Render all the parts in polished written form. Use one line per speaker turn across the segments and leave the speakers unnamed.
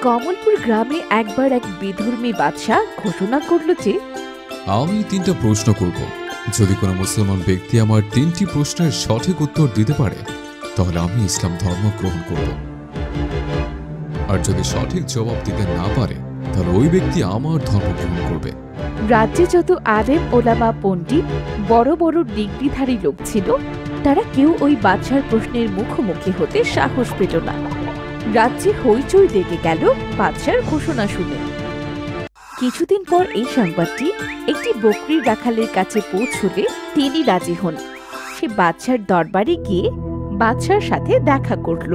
কমলপুর গ্রামে একবার এক বিধর্মী বাদশাহ ঘোষণা করল যে
আমি 3টা প্রশ্ন করব। যদি কোনো মুসলমান ব্যক্তি আমার 3টি প্রশ্নের সঠিক উত্তর দিতে পারে তাহলে আমি ইসলাম ধর্ম গ্রহণ করব, আর যদি সঠিক জবাব দিতে না পারে তাহলে ওই ব্যক্তি আমার ধর্ম গ্রহণ করবে।
রাজ্যে যত আলেম ওলামা পণ্ডিত বড় বড় ডিগ্রিধারী লোক ছিল, তারা কেউ ওই বাদশার প্রশ্নের মুখোমুখি হতে সাহস পেল না। রাজ্যে হইচই লেগে গেল বাদশার ঘোষণা শুনে। কিছুদিন পর এই সংবাদটি একটি বকরির রাখালের কাছে পৌঁছলে তিনি রাজি হন। সে বাদশার দরবারে গিয়ে বাদশার সাথে দেখা করল।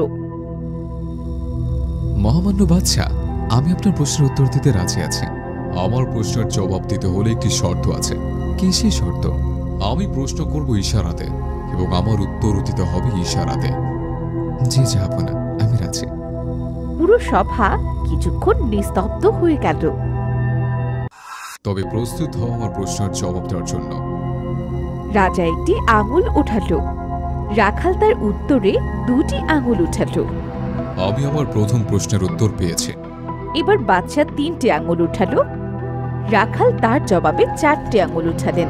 মহামান্য বাদশাহ, আমি আপনার প্রশ্নের উত্তর দিতে রাজি আছি। আমার প্রশ্নের জবাব দিতে হলে একটি শর্ত আছে। কি সেই শর্ত? আমি প্রশ্ন করব ইশারাতে এবং আমার উত্তর দিতে হবে ইশারাতে। জি যাব না, আমি রাজি।
পুরো সভা কিছুক্ষণ নিস্তব্ধ হয়ে গেল।
তবে প্রস্তুত হও আমার প্রশ্নের জবাব দেওয়ার জন্য।
রাজা একটি আঙুল উঠালো। রাখাল তার উত্তরে 2টি আঙুল উঠালো।
আমি আমার প্রথম প্রশ্নের উত্তর পেয়েছি।
এবার বাদশা 3টে আঙুল উঠালো। রাখাল তার জবাবে 4টে আঙুল উঠালেন।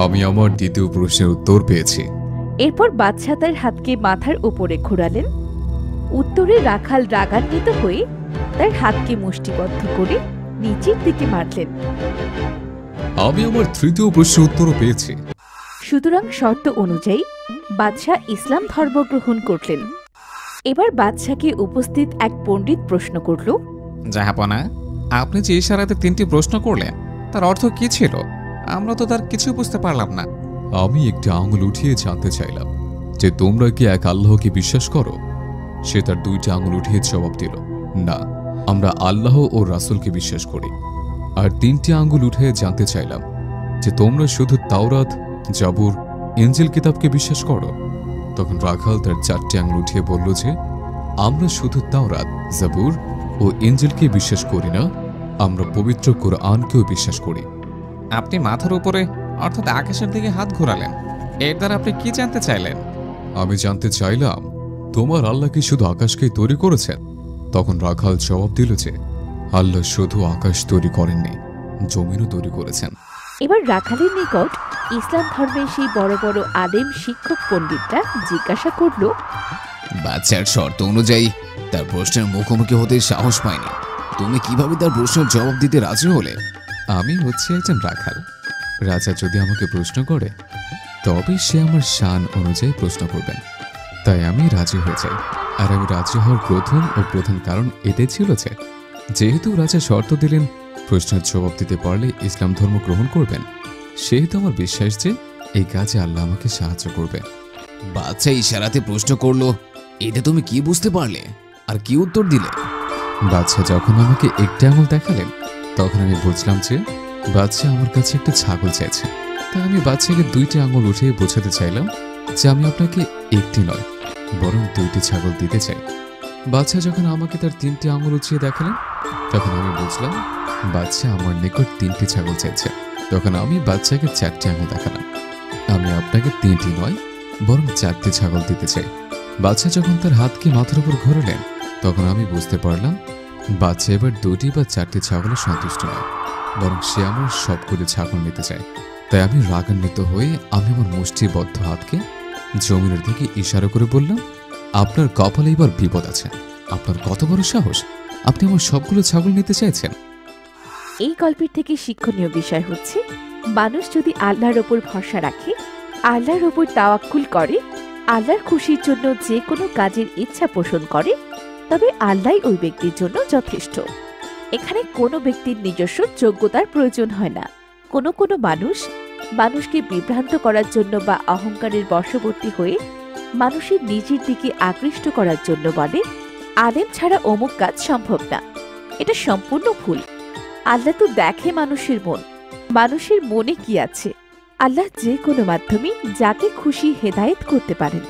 আমি আমার দ্বিতীয় প্রশ্নের উত্তর পেয়েছি।
এরপর বাদশা তার হাতকে মাথার উপরে ঘোরালেন। উত্তরে রাখাল রাগান্বিত হয়ে তার হাতকে মুষ্টিবদ্ধ করে নিচের দিকে মারলেন।
আমি আমার তৃতীয় প্রশ্নের উত্তরও পেয়েছি।
সুতরাং শর্ত অনুযায়ী বাদশাহ ইসলাম ধর্ম গ্রহণ করলেন। এবার বাদশাকে উপস্থিত এক পণ্ডিত প্রশ্ন করল,
জাহাপনা, আপনি যে ইশারাতে 3টি প্রশ্ন করলেন তার অর্থ কি ছিল? আমরা তো তার কিছু বুঝতে পারলাম না।
আমি একটি আঙুল উঠিয়ে জানতে চাইলাম যে তোমরা কি এক আল্লাহকে বিশ্বাস করো? সে তার 2টি আঙুল উঠিয়ে জবাব দিল, না, আমরা আল্লাহ ও রাসূলকে বিশ্বাস করি। আর 3টি আঙুল উঠিয়ে জানতে চাইলাম যে তোমরা শুধু তাওরাত, জাবুর, ইনজিল কিতাবকে বিশ্বাস করো? তখন রাখাল তার 4টি আঙুল উঠিয়ে বলল যে আমরা শুধু তাওরাত, জাবুর ও ইনজিলকে বিশ্বাস করি না, আমরা পবিত্র কোরআনকেও বিশ্বাস করি।
আপনি মাথার উপরে অর্থাৎ আকাশের দিকে হাত ঘোরালেন, এর দ্বারা আপনি কি জানতে চাইলেন?
আমি জানতে চাইলাম তোমার আল্লাহ কি শুধু আকাশকেই তৈরি করেছেন? তখন রাখাল জবাব দিল যে আল্লাহ শুধু আকাশ তৈরি করেননি, জমিনও তৈরি করেছেন।
এবার রাখালের নিকট ইসলাম ধর্মের সেই বড় বড় আলেম শিক্ষক পণ্ডিতরা জিজ্ঞাসা করল,
বাচ্চার শর্ত অনুযায়ী তার প্রশ্নের মুখোমুখি হতে সাহস পায়নি, তুমি কিভাবে তার প্রশ্নের জবাব দিতে রাজি হলে?
আমি হচ্ছে একজন রাখাল। রাজা যদি আমাকে প্রশ্ন করে তবে সে আমার শান অনুযায়ী প্রশ্ন করবেন, তাই আমি রাজি হয়ে যাই। আর আমি রাজি হওয়ার প্রধান কারণ এটাই ছিল যে যেহেতু রাজা শর্ত দিলেন প্রশ্নের জবাব দিতে পারলে ইসলাম ধর্ম গ্রহণ করবেন, সেহেতু আমার বিশ্বাস যে এই কাজে আল্লাহ আমাকে সাহায্য করবে।
বাচ্চা ইশারাতে প্রশ্ন করলো, এতে তুমি কি বুঝতে পারলে আর কি উত্তর দিলে?
বাদশা যখন আমাকে একটি আঙুল দেখালেন তখন আমি বুঝলাম যে বাদশা আমার কাছে একটা ছাগল চাইছে। তাই আমি বাদশাকে 2টি আঙুল উঠিয়ে বোঝাতে চাইলাম যে আমি আপনাকে একটি নয় বরং 2টি ছাগল দিতে চাই। বাদশা যখন আমাকে তার 3টি আঙুল উঠিয়ে দেখালেন তখন আমি বুঝলাম বাদশা আমার নিকট 3টি ছাগল চাইছে। তখন আমি বাদশাকে 4টি আঙুল দেখালাম, আমি আপনাকে 3টি নয় বরং 4টি ছাগল দিতে চাই। বাদশা যখন তার হাতকে মাথার উপর ঘোরালেন তখন আমি বুঝতে পারলাম বাদশা এবার 2টি বা 4টি ছাগলে সন্তুষ্ট নয়, বরং সে আমার সবগুলো ছাগল নিতে চায়। তাই আমি রাগান্বিত হয়ে আমি আমার মুষ্টিবদ্ধ হাতকে জমিনের দিকে ইশারা করে বললাম, আপনার কপালে এবার বিপদ আছে। আপনার কত বড় সাহস, আপনি আমার সবগুলো ছাগল নিতে চাইছেন?
এই গল্পের থেকে শিক্ষণীয় বিষয় হচ্ছে, মানুষ যদি আল্লাহর ওপর ভরসা রাখে, আল্লাহর ওপর তাওয়াক্কুল করে, আল্লাহর খুশির জন্য যে কোনো কাজের ইচ্ছা পোষণ করে, তবে আল্লাহই ওই ব্যক্তির জন্য যথেষ্ট। এখানে কোনো ব্যক্তির নিজস্ব যোগ্যতার প্রয়োজন হয় না। কোনো কোনো মানুষকে বিভ্রান্ত করার জন্য বা অহংকারের বশবর্তী হয়ে মানুষের নিজের দিকে আকৃষ্ট করার জন্য বলে, আলেম ছাড়া অমুক কাজ সম্ভব না। এটা সম্পূর্ণ ভুল। আল্লাহ তো দেখে মানুষের মনে কি আছে। আল্লাহ যে কোনো মাধ্যমে যাকে খুশি হেদায়েত করতে পারেন।